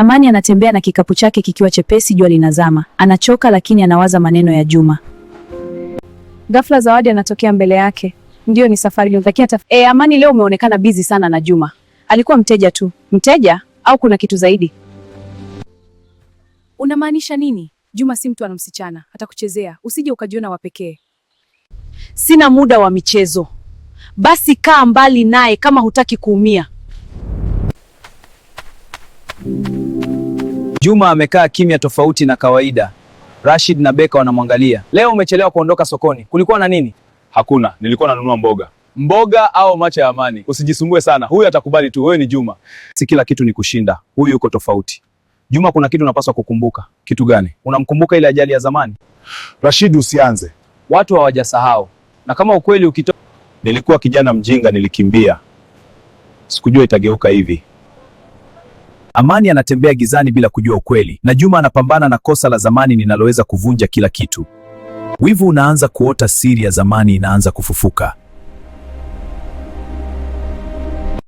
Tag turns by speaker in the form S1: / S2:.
S1: Amani anatembea na kikapu chake kikiwa chepesi, jua linazama. Anachoka lakini anawaza maneno ya Juma. Ghafla Zawadi anatokea mbele yake. Ndio, ni safari. Amani, leo umeonekana busy sana na Juma. Alikuwa mteja tu. Mteja au kuna kitu zaidi? Unamaanisha nini? Juma si mtu ana msichana, atakuchezea. Usije ukajiona wa pekee. Sina muda wa michezo. Basi kaa mbali naye kama hutaki kuumia.
S2: Juma amekaa kimya tofauti na kawaida. Rashid na Beka wanamwangalia. Leo umechelewa kuondoka sokoni. Kulikuwa na nini?
S3: Hakuna, nilikuwa nanunua mboga.
S2: Mboga au macho ya Amani?
S3: Usijisumbue sana, huyu atakubali tu, wewe ni Juma.
S2: Si kila kitu ni kushinda, huyu yuko tofauti. Juma, kuna kitu unapaswa kukumbuka.
S3: Kitu gani?
S2: Unamkumbuka ile ajali ya zamani?
S3: Rashid, usianze.
S2: Watu hawajasahau. Na kama ukweli ukitoka,
S3: nilikuwa kijana mjinga, nilikimbia. Sikujua itageuka hivi.
S2: Amani anatembea gizani bila kujua ukweli, na Juma anapambana na kosa la zamani linaloweza kuvunja kila kitu. Wivu unaanza kuota, siri ya zamani inaanza kufufuka.